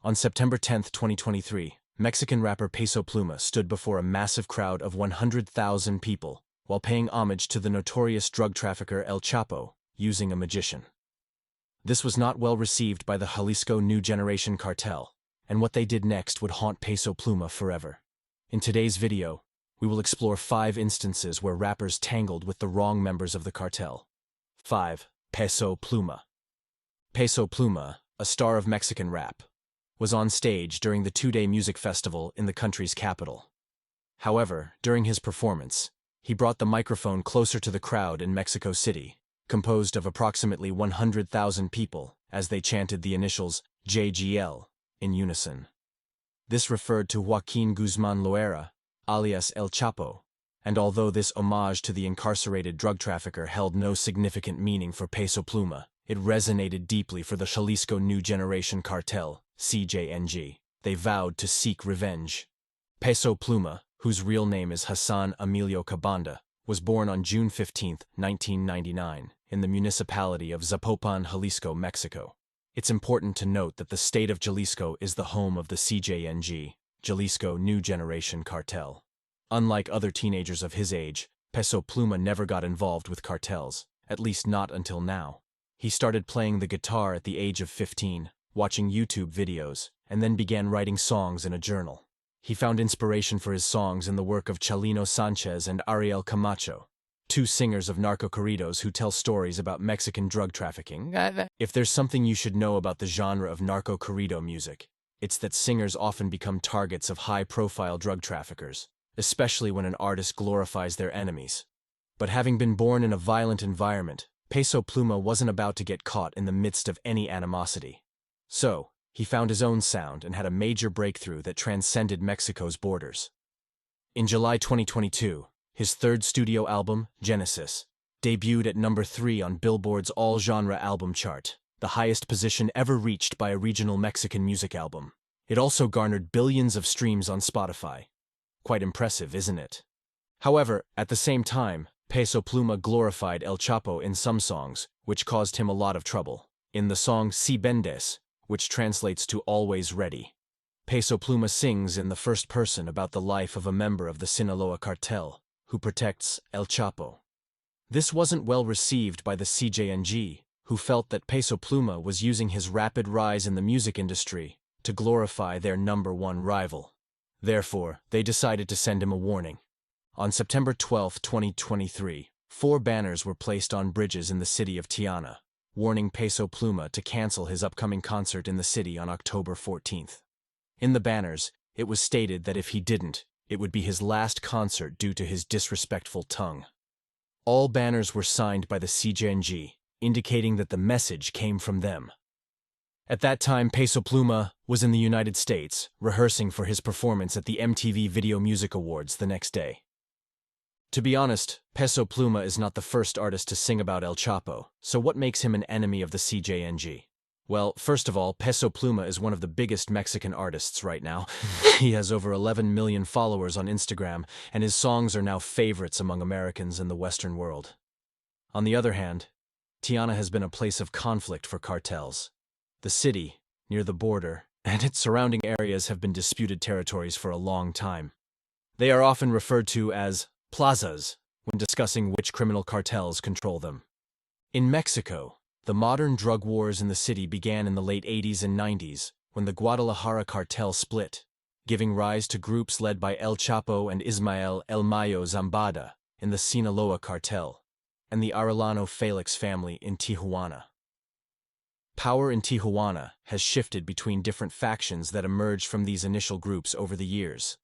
On September 10, 2023, Mexican rapper Peso Pluma stood before a massive crowd of 100,000 people while paying homage to the notorious drug trafficker El Chapo, using a magician. This was not well received by the Jalisco New Generation Cartel, and what they did next would haunt Peso Pluma forever. In today's video, we will explore 5 instances where rappers tangled with the wrong members of the cartel. 5. Peso Pluma. Peso Pluma, a star of Mexican rap, was on stage during the 2-day music festival in the country's capital. However, during his performance, he brought the microphone closer to the crowd in Mexico City, composed of approximately 100,000 people, as they chanted the initials JGL in unison. This referred to Joaquin Guzman Loera, alias El Chapo, and although this homage to the incarcerated drug trafficker held no significant meaning for Peso Pluma, it resonated deeply for the Jalisco New Generation Cartel, CJNG. They vowed to seek revenge. Peso Pluma, whose real name is Hassan Emilio Cabanda, was born on June 15, 1999, in the municipality of Zapopan, Jalisco, Mexico. It's important to note that the state of Jalisco is the home of the CJNG, Jalisco New Generation Cartel. Unlike other teenagers of his age, Peso Pluma never got involved with cartels, at least not until now. He started playing the guitar at the age of 15, watching YouTube videos, and then began writing songs in a journal. He found inspiration for his songs in the work of Chalino Sanchez and Ariel Camacho, 2 singers of narco-corridos who tell stories about Mexican drug trafficking. If there's something you should know about the genre of narco-corrido music, it's that singers often become targets of high-profile drug traffickers, especially when an artist glorifies their enemies. But having been born in a violent environment, Peso Pluma wasn't about to get caught in the midst of any animosity. So, he found his own sound and had a major breakthrough that transcended Mexico's borders. In July 2022, his 3rd studio album, Genesis, debuted at number 3 on Billboard's all-genre album chart, the highest position ever reached by a regional Mexican music album. It also garnered billions of streams on Spotify. Quite impressive, isn't it? However, at the same time, Peso Pluma glorified El Chapo in some songs, which caused him a lot of trouble. In the song Si Bendes, which translates to Always Ready, Peso Pluma sings in the first person about the life of a member of the Sinaloa cartel, who protects El Chapo. This wasn't well received by the CJNG, who felt that Peso Pluma was using his rapid rise in the music industry to glorify their #1 rival. Therefore, they decided to send him a warning. On September 12, 2023, 4 banners were placed on bridges in the city of Tijuana, warning Peso Pluma to cancel his upcoming concert in the city on October 14th. In the banners, it was stated that if he didn't, it would be his last concert due to his disrespectful tongue. All banners were signed by the CJNG, indicating that the message came from them. At that time, Peso Pluma was in the United States, rehearsing for his performance at the MTV Video Music Awards the next day. To be honest, Peso Pluma is not the first artist to sing about El Chapo, so what makes him an enemy of the CJNG? Well, first of all, Peso Pluma is one of the biggest Mexican artists right now. He has over 11 million followers on Instagram, and his songs are now favorites among Americans in the Western world. On the other hand, Tijuana has been a place of conflict for cartels. The city, near the border, and its surrounding areas have been disputed territories for a long time. They are often referred to as plazas when discussing which criminal cartels control them. In Mexico, the modern drug wars in the city began in the late 80s and 90s when the Guadalajara cartel split, giving rise to groups led by El Chapo and Ismael El Mayo Zambada in the Sinaloa cartel, and the Arellano Felix family in Tijuana. Power in Tijuana has shifted between different factions that emerged from these initial groups over the years.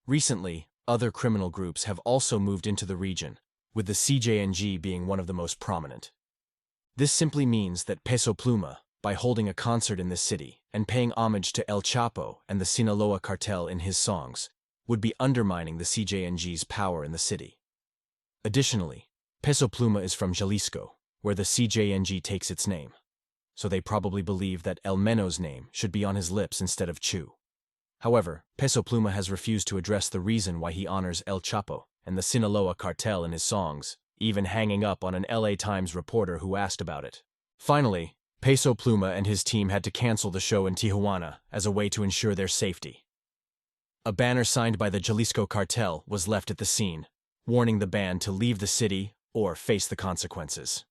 Recently, other criminal groups have also moved into the region, with the CJNG being one of the most prominent. This simply means that Peso Pluma, by holding a concert in this city and paying homage to El Chapo and the Sinaloa cartel in his songs, would be undermining the CJNG's power in the city. Additionally, Peso Pluma is from Jalisco, where the CJNG takes its name, so they probably believe that El Meno's name should be on his lips instead of Chu. However, Peso Pluma has refused to address the reason why he honors El Chapo and the Sinaloa cartel in his songs, even hanging up on an LA Times reporter who asked about it. Finally, Peso Pluma and his team had to cancel the show in Tijuana as a way to ensure their safety. A banner signed by the Jalisco cartel was left at the scene, warning the band to leave the city or face the consequences.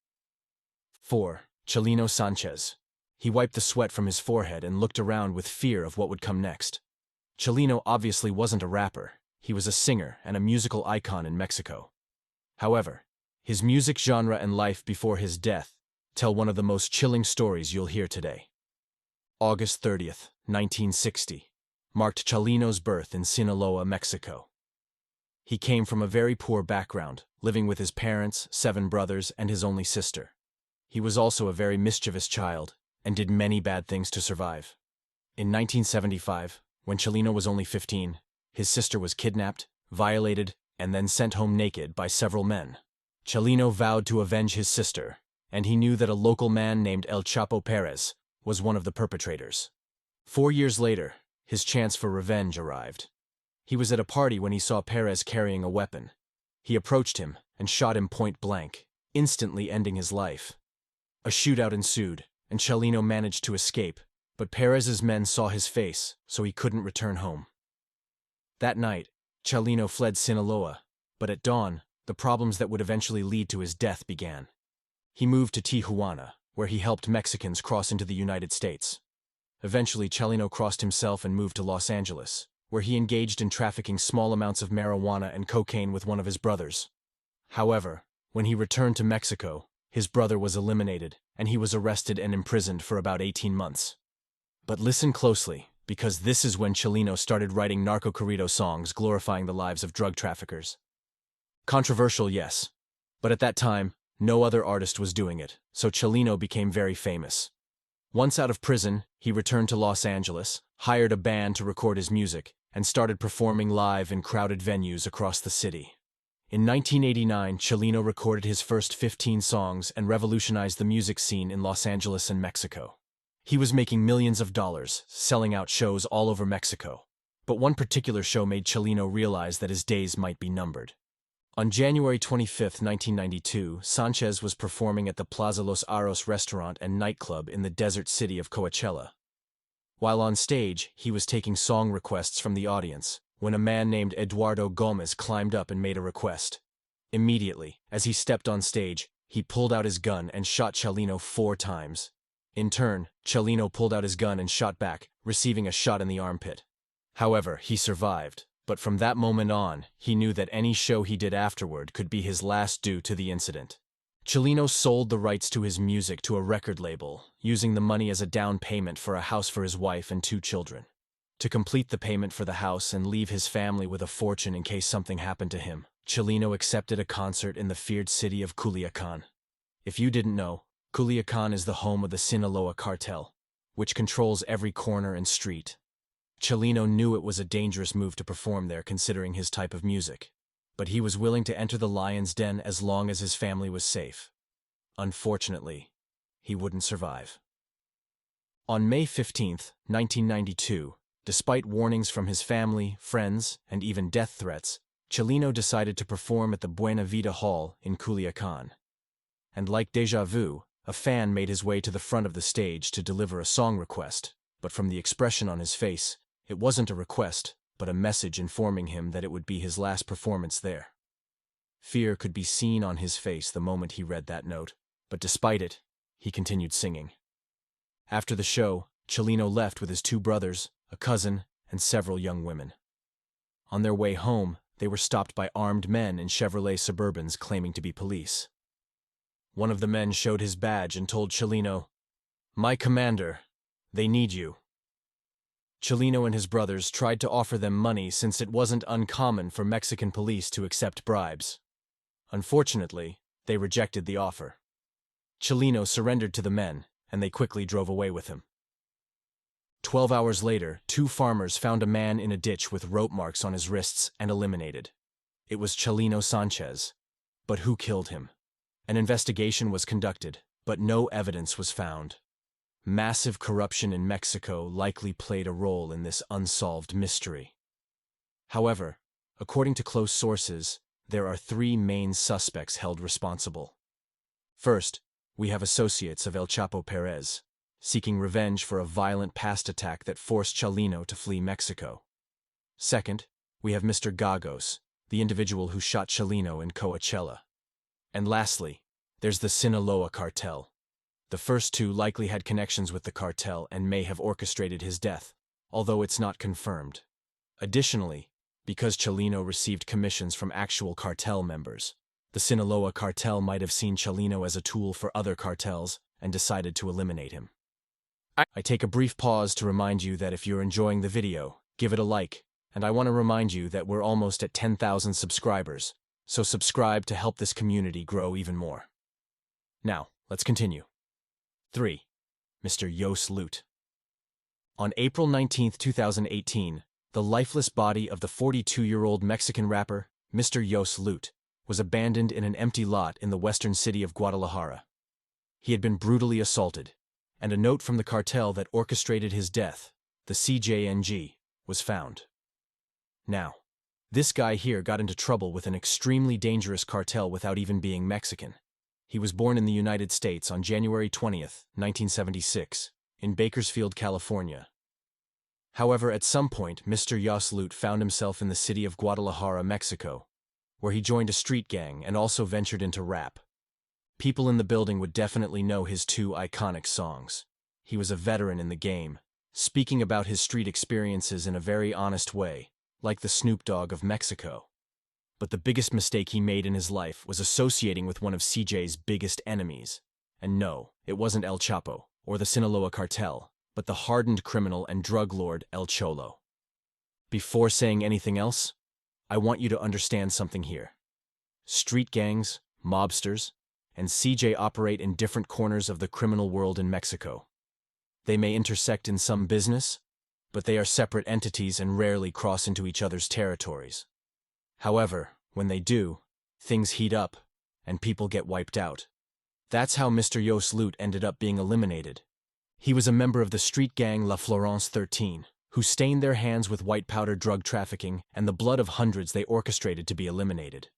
4. Chelino Sanchez. He wiped the sweat from his forehead and looked around with fear of what would come next. Chelino obviously wasn't a rapper, he was a singer and a musical icon in Mexico. However, his music genre and life before his death tell one of the most chilling stories you'll hear today. August 30th, 1960, marked Chelino's birth in Sinaloa, Mexico. He came from a very poor background, living with his parents, 7 brothers, and his only sister. He was also a very mischievous child and did many bad things to survive. In 1975, when Chelino was only 15, his sister was kidnapped, violated, and then sent home naked by several men. Chelino vowed to avenge his sister, and he knew that a local man named El Chapo Perez was one of the perpetrators. 4 years later, his chance for revenge arrived. He was at a party when he saw Perez carrying a weapon. He approached him and shot him point blank, instantly ending his life. A shootout ensued, and Chelino managed to escape, but Perez's men saw his face, so he couldn't return home. That night, Chelino fled Sinaloa, but at dawn, the problems that would eventually lead to his death began. He moved to Tijuana, where he helped Mexicans cross into the United States. Eventually, Chelino crossed himself and moved to Los Angeles, where he engaged in trafficking small amounts of marijuana and cocaine with one of his brothers. However, when he returned to Mexico, his brother was eliminated, and he was arrested and imprisoned for about 18 months. But listen closely, because this is when Chelino started writing narco-corrido songs glorifying the lives of drug traffickers. Controversial, yes, but at that time, no other artist was doing it, so Chelino became very famous. Once out of prison, he returned to Los Angeles, hired a band to record his music, and started performing live in crowded venues across the city. In 1989, Chelino recorded his first 15 songs and revolutionized the music scene in Los Angeles and Mexico. He was making millions of dollars, selling out shows all over Mexico. But one particular show made Chelino realize that his days might be numbered. On January 25, 1992, Sanchez was performing at the Plaza Los Aros restaurant and nightclub in the desert city of Coachella. While on stage, he was taking song requests from the audience, when a man named Eduardo Gomez climbed up and made a request. Immediately, as he stepped on stage, he pulled out his gun and shot Chelino 4 times. In turn, Chelino pulled out his gun and shot back, receiving a shot in the armpit. However, he survived, but from that moment on, he knew that any show he did afterward could be his last due to the incident. Chelino sold the rights to his music to a record label, using the money as a down payment for a house for his wife and 2 children. To complete the payment for the house and leave his family with a fortune in case something happened to him, Chelino accepted a concert in the feared city of Culiacan. If you didn't know, Culiacan is the home of the Sinaloa cartel, which controls every corner and street. Chelino knew it was a dangerous move to perform there considering his type of music, but he was willing to enter the lion's den as long as his family was safe. Unfortunately, he wouldn't survive. On May 15, 1992, despite warnings from his family, friends, and even death threats, Chelino decided to perform at the Buena Vida Hall in Culiacan. And like Deja Vu, a fan made his way to the front of the stage to deliver a song request, but from the expression on his face, it wasn't a request, but a message informing him that it would be his last performance there. Fear could be seen on his face the moment he read that note, but despite it, he continued singing. After the show, Chelino left with his 2 brothers, a cousin, and several young women. On their way home, they were stopped by armed men in Chevrolet Suburbans claiming to be police. One of the men showed his badge and told Chelino, "My commander, they need you." Chelino and his brothers tried to offer them money since it wasn't uncommon for Mexican police to accept bribes. Unfortunately, they rejected the offer. Chelino surrendered to the men, and they quickly drove away with him. 12 hours later, 2 farmers found a man in a ditch with rope marks on his wrists and eliminated. It was Chelino Sanchez. But who killed him? An investigation was conducted, but no evidence was found. Massive corruption in Mexico likely played a role in this unsolved mystery. However, according to close sources, there are 3 main suspects held responsible. First, we have associates of El Chapo Perez, seeking revenge for a violent past attack that forced Chalino to flee Mexico. Second, we have Mr. Gagos, the individual who shot Chalino in Coachella. And lastly, there's the Sinaloa cartel. The first two likely had connections with the cartel and may have orchestrated his death, although it's not confirmed. Additionally, because Chalino received commissions from actual cartel members, the Sinaloa cartel might have seen Chalino as a tool for other cartels and decided to eliminate him. I take a brief pause to remind you that if you're enjoying the video, give it a like, and I want to remind you that we're almost at 10,000 subscribers, so subscribe to help this community grow even more. Now, let's continue. 3. Mr. Yos Loot. On April 19, 2018, the lifeless body of the 42-year-old Mexican rapper, Mr. Yos Loot, was abandoned in an empty lot in the western city of Guadalajara. He had been brutally assaulted, and a note from the cartel that orchestrated his death, the CJNG, was found. Now, this guy here got into trouble with an extremely dangerous cartel without even being Mexican. He was born in the United States on January 20th, 1976, in Bakersfield, California. However, at some point, Mr. Yos Loot found himself in the city of Guadalajara, Mexico, where he joined a street gang and also ventured into rap. People in the building would definitely know his two iconic songs. He was a veteran in the game, speaking about his street experiences in a very honest way, like the Snoop Dogg of Mexico. But the biggest mistake he made in his life was associating with one of CJ's biggest enemies. And no, it wasn't El Chapo, or the Sinaloa cartel, but the hardened criminal and drug lord El Cholo. Before saying anything else, I want you to understand something here. Street gangs, mobsters, and CJ operate in different corners of the criminal world in Mexico. They may intersect in some business, but they are separate entities and rarely cross into each other's territories. However, when they do, things heat up, and people get wiped out. That's how Mr. Yos Loot ended up being eliminated. He was a member of the street gang La Florence 13, who stained their hands with white powder drug trafficking and the blood of hundreds they orchestrated to be eliminated.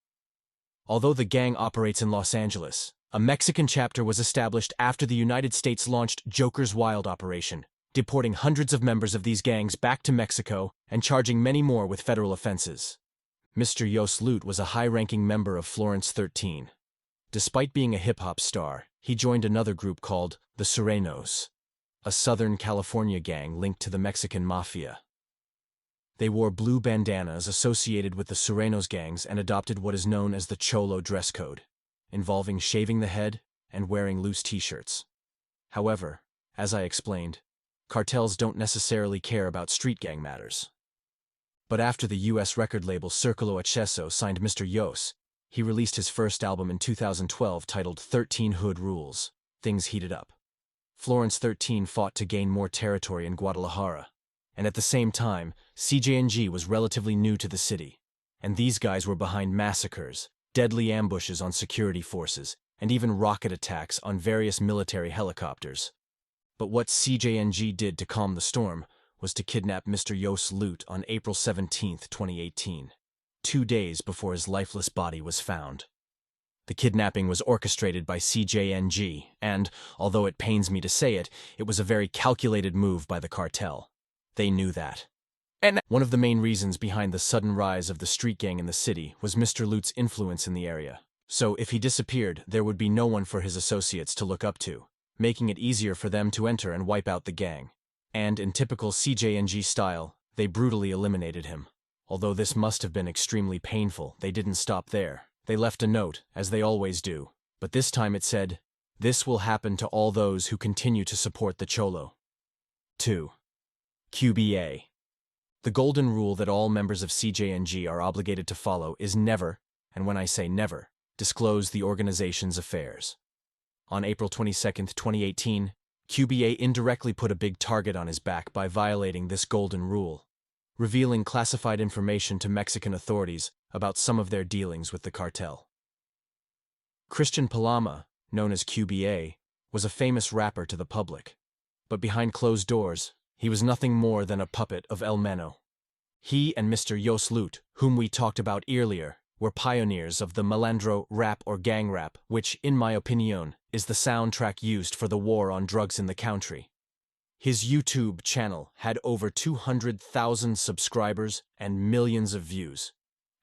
Although the gang operates in Los Angeles, a Mexican chapter was established after the United States launched Joker's Wild operation, deporting hundreds of members of these gangs back to Mexico and charging many more with federal offenses. Mr. Yos Loot was a high-ranking member of Florence 13. Despite being a hip-hop star, he joined another group called the Sureños, a Southern California gang linked to the Mexican mafia. They wore blue bandanas associated with the Sureños gangs and adopted what is known as the Cholo dress code, involving shaving the head and wearing loose t-shirts. However, as I explained, cartels don't necessarily care about street gang matters. But after the U.S. record label Circulo Acceso signed Mr. Yos, he released his first album in 2012 titled 13 Hood Rules. Things heated up. Florence 13 fought to gain more territory in Guadalajara, and at the same time, CJNG was relatively new to the city, and these guys were behind massacres, deadly ambushes on security forces, and even rocket attacks on various military helicopters. But what CJNG did to calm the storm was to kidnap Mr. Yos Loot on April 17, 2018, 2 days before his lifeless body was found. The kidnapping was orchestrated by CJNG, and, although it pains me to say it, it was a very calculated move by the cartel. They knew that. And one of the main reasons behind the sudden rise of the street gang in the city was Mr. Loot's influence in the area. So if he disappeared, there would be no one for his associates to look up to, making it easier for them to enter and wipe out the gang. And in typical CJNG style, they brutally eliminated him. Although this must have been extremely painful, they didn't stop there. They left a note, as they always do, but this time it said, "This will happen to all those who continue to support the Cholo." 2. QBA. The golden rule that all members of CJNG are obligated to follow is never, and when I say never, disclose the organization's affairs. On April 22, 2018, QBA indirectly put a big target on his back by violating this golden rule, revealing classified information to Mexican authorities about some of their dealings with the cartel. Christian Palama, known as QBA, was a famous rapper to the public, but behind closed doors, he was nothing more than a puppet of El Meno. He and Mr. Yos Loot, whom we talked about earlier, were pioneers of the malandro rap or gang rap, which, in my opinion, is the soundtrack used for the war on drugs in the country. His YouTube channel had over 200,000 subscribers and millions of views.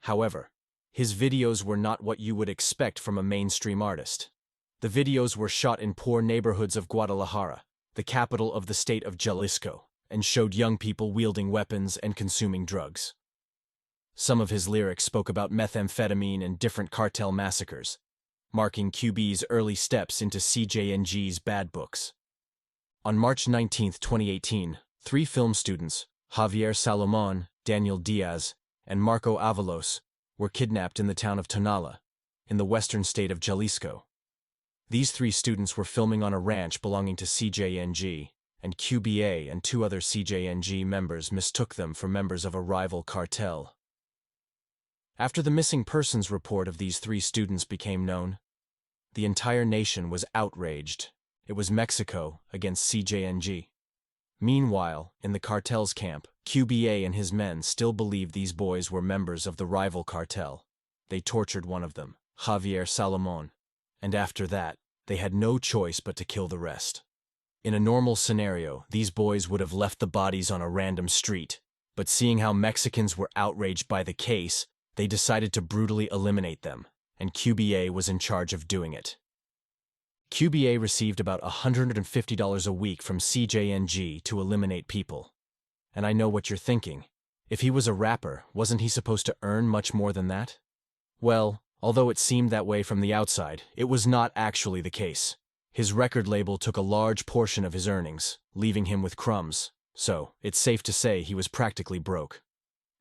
However, his videos were not what you would expect from a mainstream artist. The videos were shot in poor neighborhoods of Guadalajara, the capital of the state of Jalisco, and showed young people wielding weapons and consuming drugs. Some of his lyrics spoke about methamphetamine and different cartel massacres, marking QB's early steps into CJNG's bad books. On March 19, 2018, 3 film students, Javier Salomon, Daniel Diaz, and Marco Avalos, were kidnapped in the town of Tonala, in the western state of Jalisco. These 3 students were filming on a ranch belonging to CJNG, and QBA and 2 other CJNG members mistook them for members of a rival cartel. After the missing persons report of these 3 students became known, the entire nation was outraged. It was Mexico against CJNG. Meanwhile, in the cartel's camp, QBA and his men still believed these boys were members of the rival cartel. They tortured one of them, Javier Salomon, and after that, they had no choice but to kill the rest. In a normal scenario, these boys would have left the bodies on a random street, but seeing how Mexicans were outraged by the case, they decided to brutally eliminate them, and QBA was in charge of doing it. QBA received about $150 a week from CJNG to eliminate people. And I know what you're thinking. If he was a rapper, wasn't he supposed to earn much more than that? Well, although it seemed that way from the outside, it was not actually the case. His record label took a large portion of his earnings, leaving him with crumbs, so it's safe to say he was practically broke.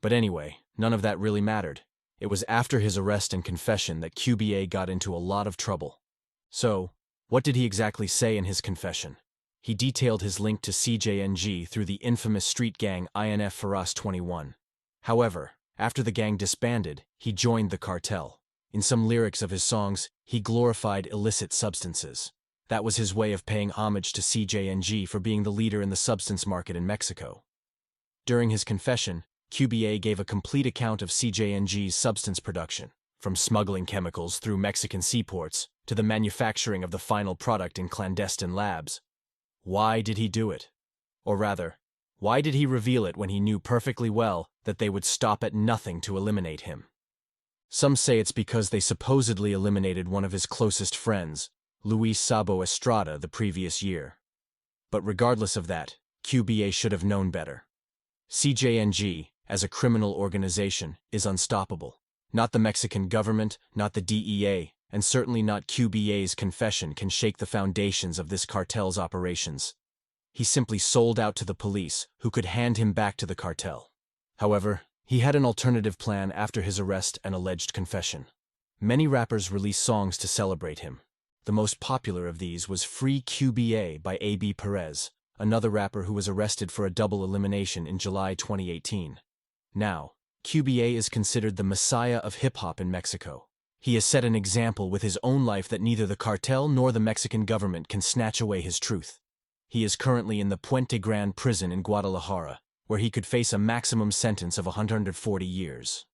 But anyway, none of that really mattered. It was after his arrest and confession that QBA got into a lot of trouble. So, what did he exactly say in his confession? He detailed his link to CJNG through the infamous street gang INF Faras 21. However, after the gang disbanded, he joined the cartel. In some lyrics of his songs, he glorified illicit substances. That was his way of paying homage to CJNG for being the leader in the substance market in Mexico. During his confession, QBA gave a complete account of CJNG's substance production, from smuggling chemicals through Mexican seaports to the manufacturing of the final product in clandestine labs. Why did he do it? Or rather, why did he reveal it when he knew perfectly well that they would stop at nothing to eliminate him? Some say it's because they supposedly eliminated one of his closest friends, Luis Sabo Estrada, the previous year. But regardless of that, QBA should have known better. CJNG, as a criminal organization, is unstoppable. Not the Mexican government, not the DEA, and certainly not QBA's confession can shake the foundations of this cartel's operations. He simply sold out to the police, who could hand him back to the cartel. However, he had an alternative plan after his arrest and alleged confession. Many rappers released songs to celebrate him. The most popular of these was Free QBA by A.B. Perez, another rapper who was arrested for a double elimination in July 2018. Now, QBA is considered the messiah of hip-hop in Mexico. He has set an example with his own life that neither the cartel nor the Mexican government can snatch away his truth. He is currently in the Puente Grande prison in Guadalajara, where he could face a maximum sentence of 140 years.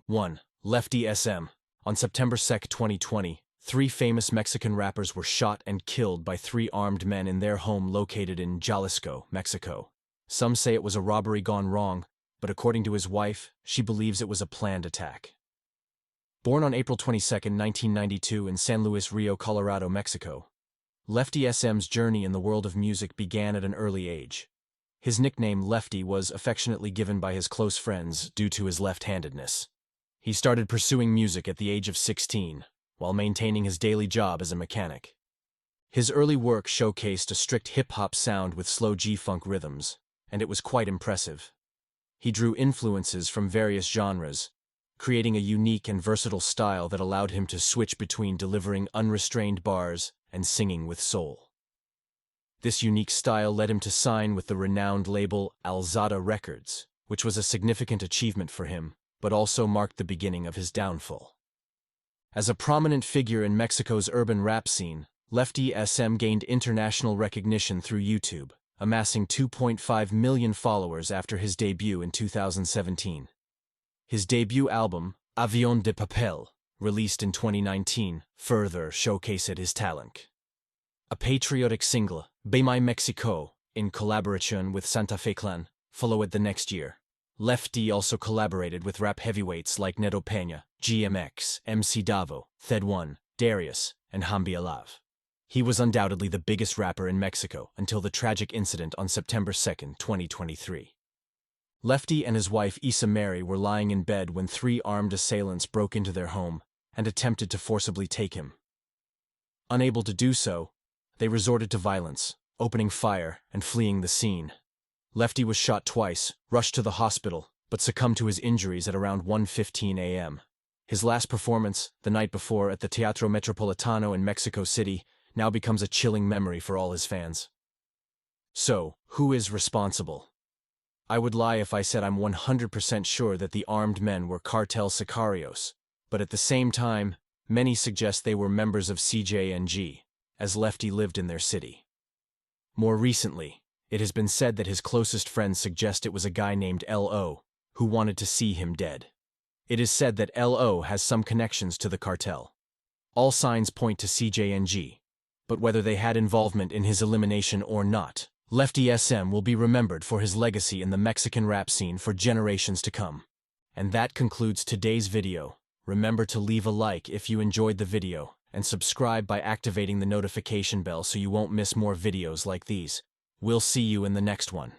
1. Lefty SM. On September 2, 2020, 3 famous Mexican rappers were shot and killed by 3 armed men in their home located in Jalisco, Mexico. Some say it was a robbery gone wrong, but according to his wife, she believes it was a planned attack. Born on April 22, 1992 in San Luis Rio, Colorado, Mexico, Lefty SM's journey in the world of music began at an early age. His nickname Lefty was affectionately given by his close friends due to his left-handedness. He started pursuing music at the age of 16, while maintaining his daily job as a mechanic. His early work showcased a strict hip-hop sound with slow G-funk rhythms, and it was quite impressive. He drew influences from various genres, creating a unique and versatile style that allowed him to switch between delivering unrestrained bars and singing with soul. This unique style led him to sign with the renowned label Alzada Records, which was a significant achievement for him, but also marked the beginning of his downfall. As a prominent figure in Mexico's urban rap scene, Lefty SM gained international recognition through YouTube, amassing 2.5 million followers after his debut in 2017. His debut album, Avion de Papel, released in 2019, further showcased his talent. A patriotic single, Be My Mexico, in collaboration with Santa Fe Clan, followed the next year. Lefty also collaborated with rap heavyweights like Neto Peña, GMX, MC Davo, Thed1, Darius, and Hambi Alav. He was undoubtedly the biggest rapper in Mexico until the tragic incident on September 2, 2023. Lefty and his wife Issa Mary were lying in bed when 3 armed assailants broke into their home and attempted to forcibly take him. Unable to do so, they resorted to violence, opening fire and fleeing the scene. Lefty was shot twice, rushed to the hospital, but succumbed to his injuries at around 1:15 a.m. His last performance, the night before at the Teatro Metropolitano in Mexico City, now becomes a chilling memory for all his fans. So, who is responsible? I would lie if I said I'm 100% sure that the armed men were cartel sicarios, but at the same time, many suggest they were members of CJNG, as Lefty lived in their city. More recently, it has been said that his closest friends suggest it was a guy named L.O., who wanted to see him dead. It is said that L.O. has some connections to the cartel. All signs point to CJNG, but whether they had involvement in his elimination or not, Lefty SM will be remembered for his legacy in the Mexican rap scene for generations to come. And that concludes today's video. Remember to leave a like if you enjoyed the video, and subscribe by activating the notification bell so you won't miss more videos like these. We'll see you in the next one.